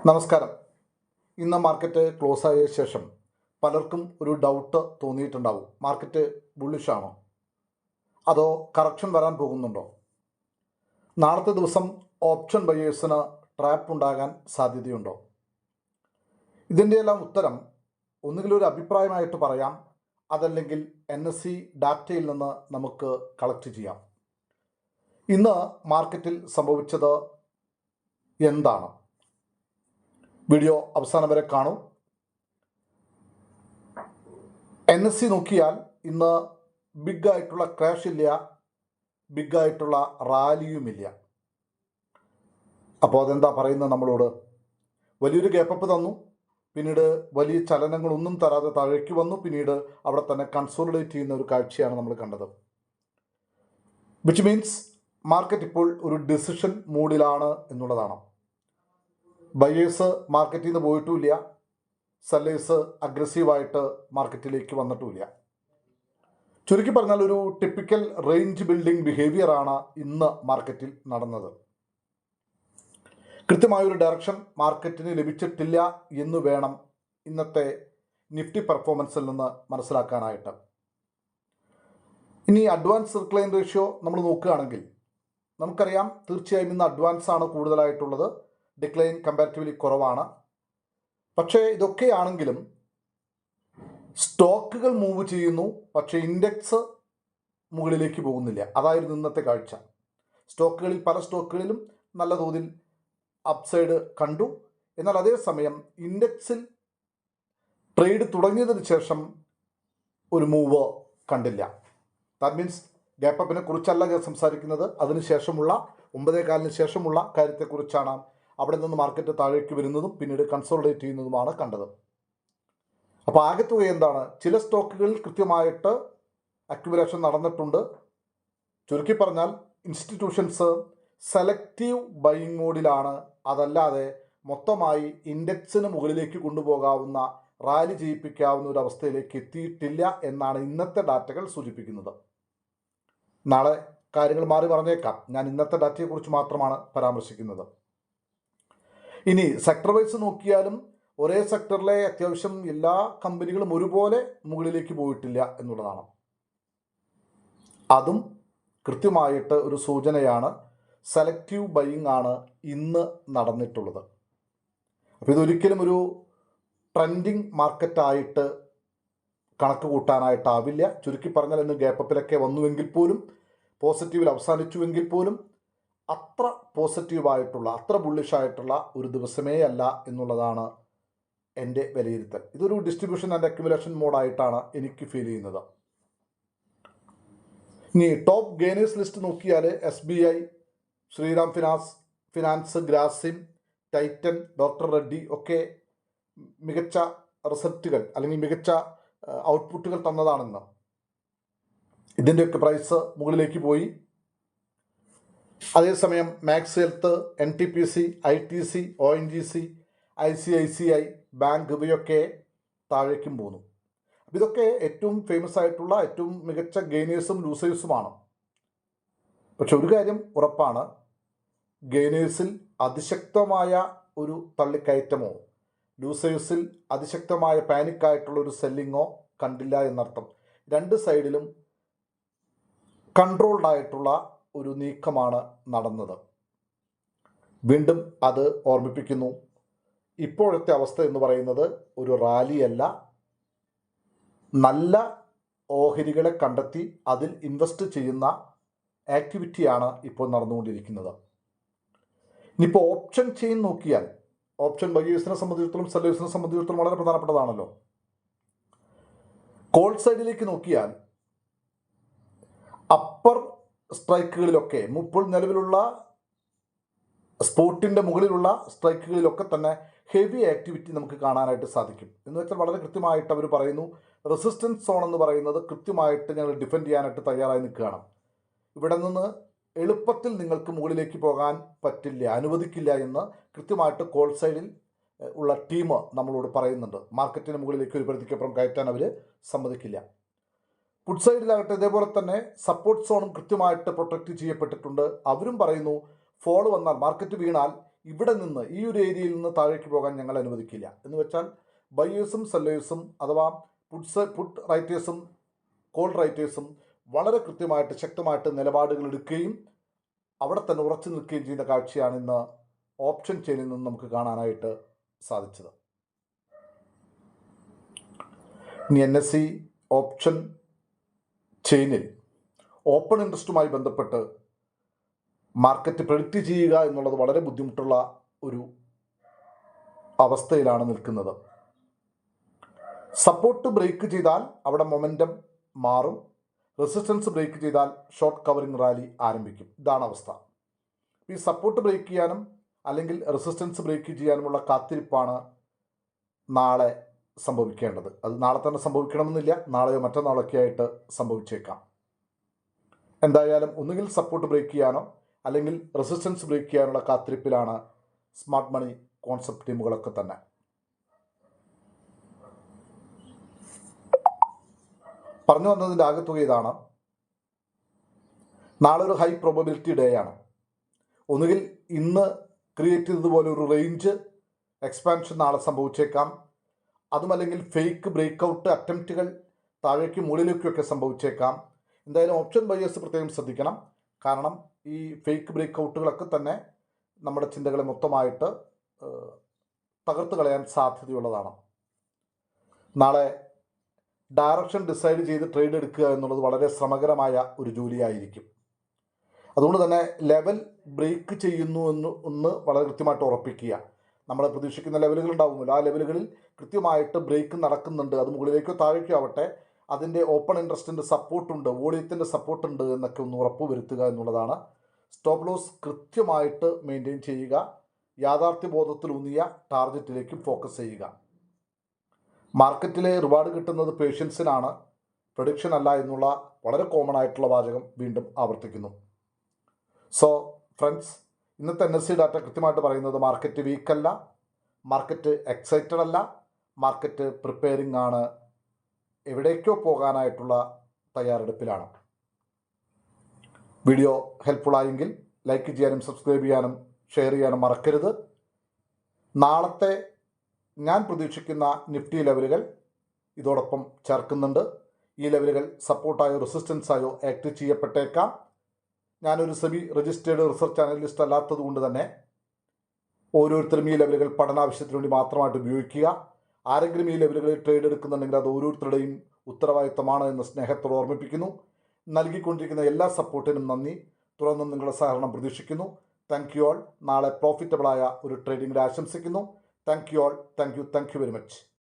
നമസ്കാരം. ഇന്ന് market close ആയ ശേഷം പലർക്കും ഒരു ഡൗട്ട് തോന്നിയിട്ടുണ്ടാവും. മാർക്കറ്റ് ബുള്ളിഷാണോ അതോ കറക്ഷൻ വരാൻ പോകുന്നുണ്ടോ? നാളത്തെ ദിവസം ഓപ്ഷൻ ബയേഴ്സിന് ട്രാപ്പ് ഉണ്ടാകാൻ സാധ്യതയുണ്ടോ? ഇതിൻ്റെ എല്ലാം ഉത്തരം ഒന്നുകിൽ ഒരു അഭിപ്രായമായിട്ട് പറയാം, അതല്ലെങ്കിൽ NSE ഡാറ്റയിൽ നിന്ന് നമുക്ക് കളക്ട് ചെയ്യാം. ഇന്ന് മാർക്കറ്റിൽ സംഭവിച്ചത് എന്താണ്? വീഡിയോ അവസാനം വരെ കാണൂ. NSE നോക്കിയാൽ ഇന്ന് ബിഗ് ആയിട്ടുള്ള ക്രാഷ് ഇല്ല, ബിഗ് ആയിട്ടുള്ള റാലിയുമില്ല. അപ്പോൾ അതെന്താ പറയുന്നത് നമ്മളോട്? വലിയൊരു ഗ്യാപ്പപ്പ് തന്നു, പിന്നീട് വലിയ ചലനങ്ങളൊന്നും തരാതെ താഴേക്ക് വന്നു, പിന്നീട് അവിടെ തന്നെ കൺസോളിഡേറ്റ് ചെയ്യുന്ന ഒരു കാഴ്ചയാണ് നമ്മൾ കണ്ടത്. വിച്ച് മീൻസ് മാർക്കറ്റ് ഇപ്പോൾ ഒരു ഡിസിഷൻ മൂഡിലാണ് എന്നുള്ളതാണ്. ബയേഴ്സ് മാർക്കറ്റിൽ നിന്ന് പോയിട്ടുമില്ല, സെല്ലേഴ്സ് അഗ്രസീവായിട്ട് മാർക്കറ്റിലേക്ക് വന്നിട്ടുമില്ല. ചുരുക്കി പറഞ്ഞാൽ ഒരു ടിപ്പിക്കൽ റേഞ്ച് ബിൽഡിംഗ് ബിഹേവിയറാണ് ഇന്ന് മാർക്കറ്റിൽ നടന്നത്. കൃത്യമായൊരു ഡയറക്ഷൻ മാർക്കറ്റിന് ലഭിച്ചിട്ടില്ല എന്ന് വേണം ഇന്നത്തെ നിഫ്റ്റി പെർഫോമൻസിൽ നിന്ന് മനസ്സിലാക്കാനായിട്ട്. ഇനി അഡ്വാൻസ് റിക്ലൈൻ റേഷ്യോ നമ്മൾ നോക്കുകയാണെങ്കിൽ നമുക്കറിയാം, തീർച്ചയായും ഇന്ന് അഡ്വാൻസ് ആണ് കൂടുതലായിട്ടുള്ളത്, ഡിക്ലൈൻ കമ്പാരിറ്റീവ്ലി കുറവാണ്. പക്ഷേ ഇതൊക്കെയാണെങ്കിലും സ്റ്റോക്കുകൾ മൂവ് ചെയ്യുന്നു, പക്ഷേ ഇൻഡെക്സ് മുകളിലേക്ക് പോകുന്നില്ല. അതായിരുന്നു ഇന്നത്തെ കാഴ്ച. സ്റ്റോക്കുകളിൽ പല സ്റ്റോക്കുകളിലും നല്ല തോതിൽ അപ്സൈഡ് കണ്ടു, എന്നാൽ അതേസമയം ഇൻഡെക്സിൽ ട്രേഡ് തുടങ്ങിയതിന് ശേഷം ഒരു മൂവ് കണ്ടില്ല. ദാറ്റ് മീൻസ് ഗ്യാപ്പപ്പിനെ കുറിച്ചല്ല ഞാൻ സംസാരിക്കുന്നത്, അതിനുശേഷമുള്ള 9:15 ശേഷമുള്ള കാര്യത്തെക്കുറിച്ചാണ്. അവിടെ നിന്ന് മാർക്കറ്റ് താഴേക്ക് വരുന്നതും പിന്നീട് കൺസോളിഡേറ്റ് ചെയ്യുന്നതുമാണ് കണ്ടത്. അപ്പോൾ ആകെത്തുക എന്താണ്? ചില സ്റ്റോക്കുകളിൽ കൃത്യമായിട്ട് അക്യുമുലേഷൻ നടന്നിട്ടുണ്ട്. ചുരുക്കി പറഞ്ഞാൽ ഇൻസ്റ്റിറ്റ്യൂഷൻസ് സെലക്റ്റീവ് ബൈയിങ് മോഡിലാണ്, അതല്ലാതെ മൊത്തമായി ഇൻഡെക്സിന് മുകളിലേക്ക് കൊണ്ടുപോകാവുന്ന, റാലി ചെയ്യിപ്പിക്കാവുന്ന ഒരു അവസ്ഥയിലേക്ക് എത്തിയിട്ടില്ല എന്നാണ് ഇന്നത്തെ ഡാറ്റകൾ സൂചിപ്പിക്കുന്നത്. നാളെ കാര്യങ്ങൾ മാറി പറഞ്ഞേക്കാം. ഞാൻ ഇന്നത്തെ ഡാറ്റയെക്കുറിച്ച് മാത്രമാണ് പരാമർശിക്കുന്നത്. ഇനി സെക്ടർ വൈസ് നോക്കിയാലും ഒരേ സെക്ടറിലെ അത്യാവശ്യം എല്ലാ കമ്പനികളും ഒരുപോലെ മുകളിലേക്ക് പോയിട്ടില്ല എന്നുള്ളതാണ്. അതും കൃത്യമായിട്ട് ഒരു സൂചനയാണ്. സെലക്റ്റീവ് ബൈയിങ് ആണ് ഇന്ന് നടന്നിട്ടുള്ളത്. അപ്പോൾ ഇതൊരിക്കലും ഒരു ട്രെൻഡിങ് മാർക്കറ്റായിട്ട് കണക്ക് കൂട്ടാനായിട്ടാവില്ല. ചുരുക്കി പറഞ്ഞാൽ ഇന്ന് ഗ്യാപ്പപ്പിലൊക്കെ വന്നുവെങ്കിൽ പോലും, പോസിറ്റീവിൽ അവസാനിച്ചുവെങ്കിൽ പോലും അത്ര പോസിറ്റീവായിട്ടുള്ള, അത്ര ബുള്ളിഷായിട്ടുള്ള ഒരു ദിവസമേ അല്ല എന്നുള്ളതാണ് എൻ്റെ വിലയിരുത്തൽ. ഇതൊരു ഡിസ്ട്രിബ്യൂഷൻ ആൻഡ് അക്യുമുലേഷൻ മോഡായിട്ടാണ് എനിക്ക് ഫീൽ ചെയ്യുന്നത്. ഇനി ടോപ്പ് ഗെയിനേഴ്സ് ലിസ്റ്റ് നോക്കിയാൽ SBI, Shriram Finance, Grasim, Titan, doctor Reddy ഒക്കെ മികച്ച റിസൾട്ടുകൾ അല്ലെങ്കിൽ മികച്ച ഔട്ട്പുട്ടുകൾ തന്നതാണെന്ന്. ഇതിൻ്റെയൊക്കെ പ്രൈസ് മുകളിലേക്ക് പോയി. അതേസമയം Max Health, NTPC, ITC, ONGC, ICICI bank ഇവയൊക്കെ താഴേക്കും പോന്നു. ഇതൊക്കെ ഏറ്റവും ഫേമസ് ആയിട്ടുള്ള ഏറ്റവും മികച്ച ഗെയിനേഴ്സും ലൂസേഴ്സുമാണ്. പക്ഷെ ഒരു കാര്യം ഉറപ്പാണ്, ഗെയിനേഴ്സിൽ അതിശക്തമായ ഒരു തള്ളിക്കയറ്റമോ ലൂസേഴ്സിൽ അതിശക്തമായ പാനിക്കായിട്ടുള്ള ഒരു സെല്ലിങ്ങോ കണ്ടില്ല എന്നർത്ഥം. രണ്ട് സൈഡിലും കൺട്രോൾഡ് ആയിട്ടുള്ള ഒരു നീക്കമാണ് നടന്നത്. വീണ്ടും അത് ഓർമ്മിപ്പിക്കുന്നു, ഇപ്പോഴത്തെ അവസ്ഥ എന്ന് പറയുന്നത് ഒരു റാലിയല്ല, നല്ല ഓഹരികളെ കണ്ടെത്തി അതിൽ ഇൻവെസ്റ്റ് ചെയ്യുന്ന ആക്ടിവിറ്റിയാണ് ഇപ്പോൾ നടന്നുകൊണ്ടിരിക്കുന്നത്. ഇനിയിപ്പോൾ ഓപ്ഷൻ ചെയിൻ നോക്കിയാൽ, ഓപ്ഷൻ ബയേഴ്സിനെ സംബന്ധിച്ചിടത്തോളം സെല്ലേഴ്സിനെ സംബന്ധിച്ചിടത്തോളം വളരെ പ്രധാനപ്പെട്ടതാണല്ലോ. കോൾ സൈഡിലേക്ക് നോക്കിയാൽ അപ്പർ സ്ട്രൈക്കുകളിലൊക്കെ, ഇപ്പോൾ നിലവിലുള്ള സ്പോട്ടിൻ്റെ മുകളിലുള്ള സ്ട്രൈക്കുകളിലൊക്കെ തന്നെ ഹെവി ആക്ടിവിറ്റി നമുക്ക് കാണാനായിട്ട് സാധിക്കും. എന്ന് വെച്ചാൽ വളരെ കൃത്യമായിട്ട് അവർ പറയുന്നു, റെസിസ്റ്റൻസ് സോൺ എന്ന് പറയുന്നത് കൃത്യമായിട്ട് ഞങ്ങൾ ഡിഫെൻഡ് ചെയ്യാനായിട്ട് തയ്യാറായി നിൽക്കുകയാണ്. ഇവിടെ നിന്ന് എളുപ്പത്തിൽ നിങ്ങൾക്ക് മുകളിലേക്ക് പോകാൻ പറ്റില്ല, അനുവദിക്കില്ല എന്ന് കൃത്യമായിട്ട് കോൾ സൈഡിൽ ഉള്ള ടീം നമ്മളോട് പറയുന്നുണ്ട്. മാർക്കറ്റിന് മുകളിലേക്ക് ഒരു പരിധിക്കപ്പുറം കയറ്റാൻ അവർ സമ്മതിക്കില്ല. പുട്ട് സൈഡിലാകട്ടെ ഇതേപോലെ തന്നെ സപ്പോർട്ട് സോണും കൃത്യമായിട്ട് പ്രൊട്ടക്റ്റ് ചെയ്യപ്പെട്ടിട്ടുണ്ട്. അവരും പറയുന്നു, ഫോൾ വന്നാൽ, മാർക്കറ്റ് വീണാൽ ഇവിടെ നിന്ന് ഈ ഒരു ഏരിയയിൽ നിന്ന് താഴേക്ക് പോകാൻ ഞങ്ങൾ അനുവദിക്കില്ല. എന്ന് വെച്ചാൽ ബയേഴ്സും സെല്ലേഴ്സും അഥവാ പുട്ട് റൈറ്റേഴ്സും കോൾ റൈറ്റേഴ്സും വളരെ കൃത്യമായിട്ട് ശക്തമായിട്ട് നിലപാടുകൾ എടുക്കുകയും അവിടെ തന്നെ ഉറച്ചു നിൽക്കുകയും ചെയ്യുന്ന കാഴ്ചയാണ് ഇന്ന് ഓപ്ഷൻ ചെയിനിൽ നിന്ന് നമുക്ക് കാണാനായിട്ട് സാധിച്ചത്. ഇനി NSE ഓപ്ഷൻ ചെയിനിൽ ഓപ്പൺ ഇൻട്രസ്റ്റുമായി ബന്ധപ്പെട്ട് മാർക്കറ്റ് പ്രെഡിക്റ്റ് ചെയ്യുക എന്നുള്ളത് വളരെ ബുദ്ധിമുട്ടുള്ള ഒരു അവസ്ഥയിലാണ് നിൽക്കുന്നത്. സപ്പോർട്ട് ബ്രേക്ക് ചെയ്താൽ അവിടെ മൊമെൻറ്റം മാറും, റെസിസ്റ്റൻസ് ബ്രേക്ക് ചെയ്താൽ ഷോർട്ട് കവറിംഗ് റാലി ആരംഭിക്കും. ഇതാണ് അവസ്ഥ. ഈ സപ്പോർട്ട് ബ്രേക്ക് ചെയ്യാനും അല്ലെങ്കിൽ റെസിസ്റ്റൻസ് ബ്രേക്ക് ചെയ്യാനുമുള്ള കാത്തിരിപ്പാണ് നാളെ സംഭവിക്കേണ്ടത്. അത് നാളെ തന്നെ സംഭവിക്കണമെന്നില്ല, നാളെയോ മറ്റന്നാളൊക്കെ ആയിട്ട് സംഭവിച്ചേക്കാം. എന്തായാലും ഒന്നുകിൽ സപ്പോർട്ട് ബ്രേക്ക് ചെയ്യാനോ അല്ലെങ്കിൽ റെസിസ്റ്റൻസ് ബ്രേക്ക് ചെയ്യാനുള്ള കാത്തിരിപ്പിലാണ് സ്മാർട്ട് മണി കോൺസെപ്റ്റ് ടീമുകളൊക്കെ തന്നെ. പറഞ്ഞു വന്നതിൻ്റെ ആകെത്തുക ഇതാണ്. നാളെ ഒരു ഹൈ പ്രോബബിലിറ്റി ഡേ ആണ്. ഒന്നുകിൽ ഇന്ന് ക്രിയേറ്റ് ചെയ്തതുപോലെ ഒരു റേഞ്ച് എക്സ്പാൻഷൻ നാളെ സംഭവിച്ചേക്കാം, അതുമല്ലെങ്കിൽ ഫേക്ക് ബ്രേക്കൗട്ട് അറ്റംപ്റ്റുകൾ താഴേക്ക് മുകളിലേക്കൊക്കെ സംഭവിച്ചേക്കാം. എന്തായാലും ഓപ്ഷൻ ബയേഴ്സ് പ്രത്യേകം ശ്രദ്ധിക്കണം. കാരണം ഈ ഫേക്ക് ബ്രേക്കൗട്ടുകളൊക്കെ തന്നെ നമ്മുടെ ചിന്തകളെ മൊത്തമായിട്ട് തകർത്ത് കളയാൻ സാധ്യതയുള്ളതാണ്. നാളെ ഡയറക്ഷൻ ഡിസൈഡ് ചെയ്ത് ട്രേഡ് എടുക്കുക എന്നുള്ളത് വളരെ ശ്രമകരമായ ഒരു ജോലിയായിരിക്കും. അതുകൊണ്ട് തന്നെ ലെവൽ ബ്രേക്ക് ചെയ്യുന്നു എന്ന് വളരെ കൃത്യമായിട്ട് ഉറപ്പിക്കുക. നമ്മൾ പ്രതീക്ഷിക്കുന്ന ലെവലുകൾ ഉണ്ടാകുമല്ലോ, ആ ലെവലുകളിൽ കൃത്യമായിട്ട് ബ്രേക്ക് നടക്കുന്നുണ്ട്, അത് മുകളിലേക്കോ താഴേക്കോ ആവട്ടെ, അതിൻ്റെ ഓപ്പൺ ഇൻട്രസ്റ്റിൻ്റെ സപ്പോർട്ടുണ്ട്, വോളിയത്തിൻ്റെ സപ്പോർട്ടുണ്ട് എന്നൊക്കെ ഒന്ന് ഉറപ്പ് വരുത്തുക എന്നുള്ളതാണ്. സ്റ്റോപ്പ് ലോസ് കൃത്യമായിട്ട് മെയിൻറ്റെയിൻ ചെയ്യുക, യാഥാർത്ഥ്യബോധത്തിലൂന്നിയ ടാർഗറ്റിലേക്ക് ഫോക്കസ് ചെയ്യുക. മാർക്കറ്റിലെ റിവാർഡ് കിട്ടുന്നത് പേഷ്യൻസിനാണ്, പ്രഡിക്ഷൻ അല്ല എന്നുള്ള വളരെ കോമൺ ആയിട്ടുള്ള വാചകം വീണ്ടും ആവർത്തിക്കുന്നു. സോ ഫ്രണ്ട്സ്, ഇന്നത്തെ NSE ഡാറ്റ കൃത്യമായിട്ട് പറയുന്നത് മാർക്കറ്റ് വീക്കല്ല, മാർക്കറ്റ് എക്സൈറ്റഡ് അല്ല, മാർക്കറ്റ് പ്രിപ്പയറിംഗ് ആണ്, എവിടേക്കോ പോകാനായിട്ടുള്ള തയ്യാറെടുപ്പിലാണ്. വീഡിയോ ഹെൽപ്ഫുള്ളായെങ്കിൽ ലൈക്ക് ചെയ്യാനും സബ്സ്ക്രൈബ് ചെയ്യാനും ഷെയർ ചെയ്യാനും മറക്കരുത്. നാളത്തെ ഞാൻ പ്രതീക്ഷിക്കുന്ന നിഫ്റ്റി ലെവലുകൾ ഇതോടൊപ്പം ചേർക്കുന്നുണ്ട്. ഈ ലെവലുകൾ സപ്പോർട്ടായോ റെസിസ്റ്റൻസായോ ആക്ട് ചെയ്യപ്പെട്ടേക്കാം. ഞാനൊരു സെബി രജിസ്റ്റേർഡ് റിസർച്ച് അനലിസ്റ്റ് അല്ലാത്തത് കൊണ്ട് തന്നെ ഓരോരുത്തരും ഈ ലെവലുകൾ പഠനാവശ്യത്തിന് വേണ്ടി മാത്രമായിട്ട് ഉപയോഗിക്കുക. ആരെങ്കിലും ഈ ലെവലുകളിൽ ട്രേഡ് എടുക്കുന്നുണ്ടെങ്കിൽ അത് ഓരോരുത്തരുടെയും ഉത്തരവാദിത്തമാണ് എന്ന് സ്നേഹത്തോടെ ഓർമ്മിപ്പിക്കുന്നു. നൽകിക്കൊണ്ടിരിക്കുന്ന എല്ലാ സപ്പോർട്ടിനും നന്ദി. തുടർന്നും നിങ്ങളുടെ സഹകരണം പ്രതീക്ഷിക്കുന്നു. Thank you all. നാളെ പ്രോഫിറ്റബിളായ ഒരു ട്രേഡിംഗ് ആശംസിക്കുന്നു. Thank you all. Thank you very much.